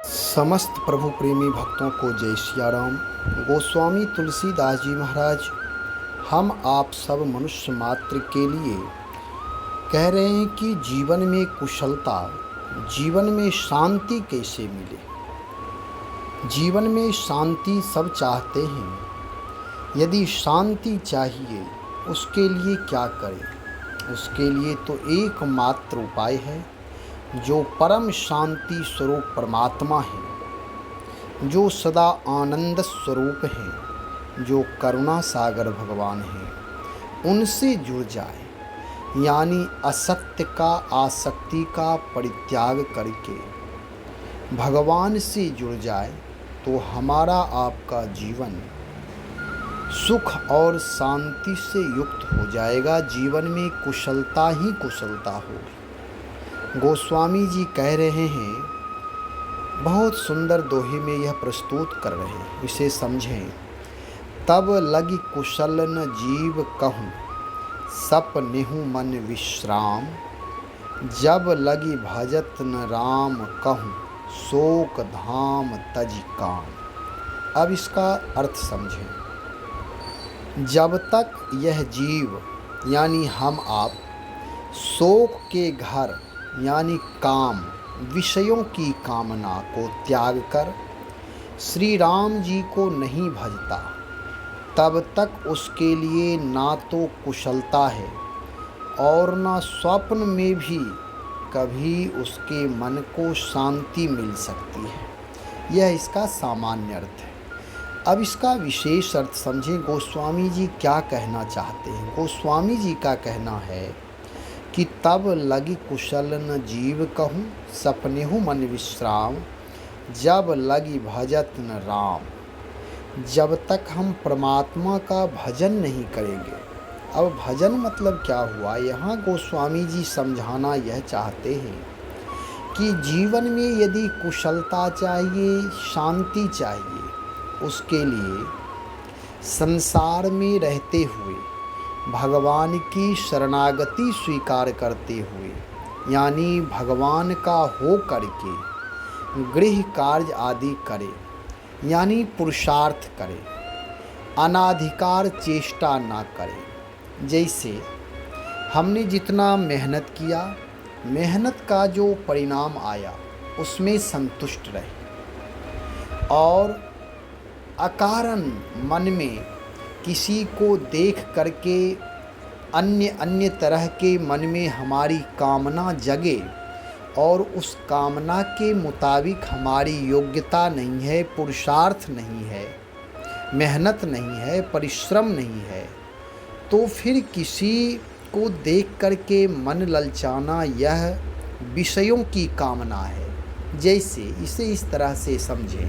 समस्त प्रभु प्रेमी भक्तों को जय सिया राम। गोस्वामी तुलसीदास जी महाराज हम आप सब मनुष्य मात्र के लिए कह रहे हैं कि जीवन में कुशलता, जीवन में शांति कैसे मिले। जीवन में शांति सब चाहते हैं, यदि शांति चाहिए उसके लिए क्या करें? उसके लिए तो एकमात्र उपाय है, जो परम शांति स्वरूप परमात्मा है, जो सदा आनंद स्वरूप हैं, जो करुणा सागर भगवान हैं, उनसे जुड़ जाए। यानी असत्य का, आसक्ति का परित्याग करके भगवान से जुड़ जाए तो हमारा आपका जीवन सुख और शांति से युक्त हो जाएगा। जीवन में कुशलता ही कुशलता होगी। गोस्वामी जी कह रहे हैं, बहुत सुंदर दोहे में यह प्रस्तुत कर रहे हैं, इसे समझें। तब लगी कुशल न जीव कहूँ, सप नेहु मन विश्राम। जब लगी भजत न राम कहूँ, शोक धाम तज काम। अब इसका अर्थ समझें। जब तक यह जीव यानी हम आप शोक के घर यानी काम, विषयों की कामना को त्याग कर श्री राम जी को नहीं भजता, तब तक उसके लिए ना तो कुशलता है और ना स्वप्न में भी कभी उसके मन को शांति मिल सकती है। यह इसका सामान्य अर्थ है। अब इसका विशेष अर्थ समझें। गोस्वामी जी क्या कहना चाहते हैं? गोस्वामी जी का कहना है कि तब लगी कुशल न जीव कहूँ, सपनेहु मन विश्राम। जब लगी भजत न राम। जब तक हम परमात्मा का भजन नहीं करेंगे। अब भजन मतलब क्या हुआ? यहाँ गोस्वामी जी समझाना यह चाहते हैं कि जीवन में यदि कुशलता चाहिए, शांति चाहिए, उसके लिए संसार में रहते हुए भगवान की शरणागति स्वीकार करते हुए, यानी भगवान का हो करके गृह कार्य आदि करे, यानी पुरुषार्थ करे, अनाधिकार चेष्टा ना करे। जैसे हमने जितना मेहनत किया, मेहनत का जो परिणाम आया उसमें संतुष्ट रहे और अकारण मन में किसी को देख करके अन्य तरह के मन में हमारी कामना जगे और उस कामना के मुताबिक हमारी योग्यता नहीं है, पुरुषार्थ नहीं है, मेहनत नहीं है, परिश्रम नहीं है, तो फिर किसी को देख करके मन ललचाना यह विषयों की कामना है। जैसे इसे इस तरह से समझें,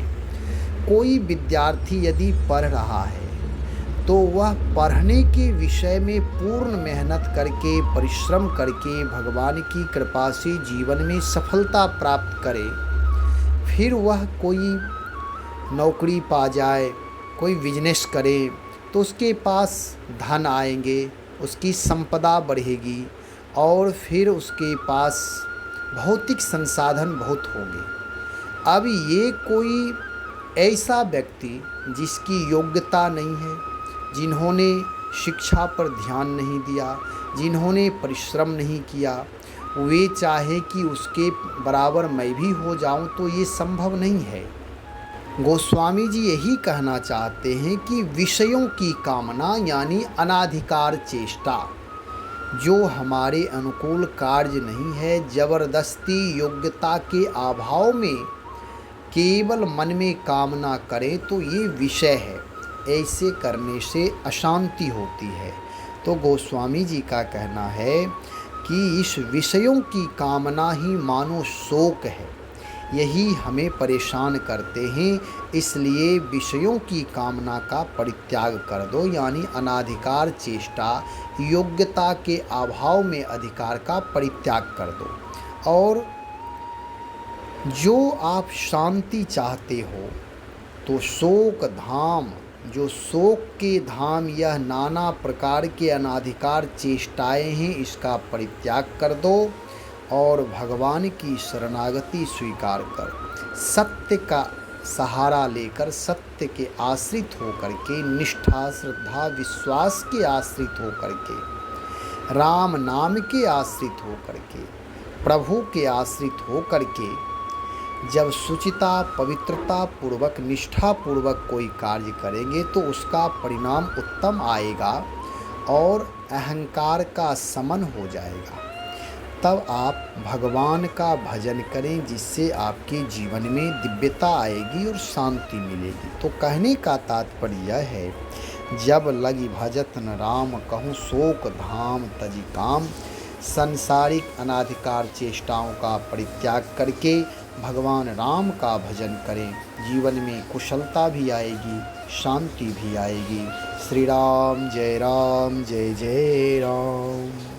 कोई विद्यार्थी यदि पढ़ रहा है तो वह पढ़ने के विषय में पूर्ण मेहनत करके, परिश्रम करके भगवान की कृपा से जीवन में सफलता प्राप्त करे। फिर वह कोई नौकरी पा जाए, कोई बिजनेस करे तो उसके पास धन आएंगे, उसकी संपदा बढ़ेगी और फिर उसके पास भौतिक संसाधन बहुत होंगे। अब ये कोई ऐसा व्यक्ति जिसकी योग्यता नहीं है, जिन्होंने शिक्षा पर ध्यान नहीं दिया, जिन्होंने परिश्रम नहीं किया, वे चाहे कि उसके बराबर मैं भी हो जाऊं तो ये संभव नहीं है। गोस्वामी जी यही कहना चाहते हैं कि विषयों की कामना यानी अनाधिकार चेष्टा, जो हमारे अनुकूल कार्य नहीं है, जबरदस्ती योग्यता के अभाव में केवल मन में कामना करें तो ये विषय है। ऐसे करने से अशांति होती है। तो गोस्वामी जी का कहना है कि इस विषयों की कामना ही मानो शोक है, यही हमें परेशान करते हैं। इसलिए विषयों की कामना का परित्याग कर दो, यानी अनाधिकार चेष्टा, योग्यता के अभाव में अधिकार का परित्याग कर दो। और जो आप शांति चाहते हो तो शोक धाम, जो शोक के धाम यह नाना प्रकार के अनाधिकार चेष्टाएं हैं, इसका परित्याग कर दो और भगवान की शरणागति स्वीकार कर सत्य का सहारा लेकर, सत्य के आश्रित होकर के, निष्ठा श्रद्धा विश्वास के आश्रित होकर के, राम नाम के आश्रित होकर के, प्रभु के आश्रित होकर के जब शुचिता पवित्रता पूर्वक निष्ठा पूर्वक कोई कार्य करेंगे तो उसका परिणाम उत्तम आएगा और अहंकार का शमन हो जाएगा। तब आप भगवान का भजन करें जिससे आपके जीवन में दिव्यता आएगी और शांति मिलेगी। तो कहने का तात्पर्य यह है, जब लगी भजत न राम कहूँ शोक धाम तजी काम। संसारिक अनाधिकार चेष्टाओं का परित्याग करके भगवान राम का भजन करें, जीवन में कुशलता भी आएगी, शांति भी आएगी। श्री राम जय जय राम।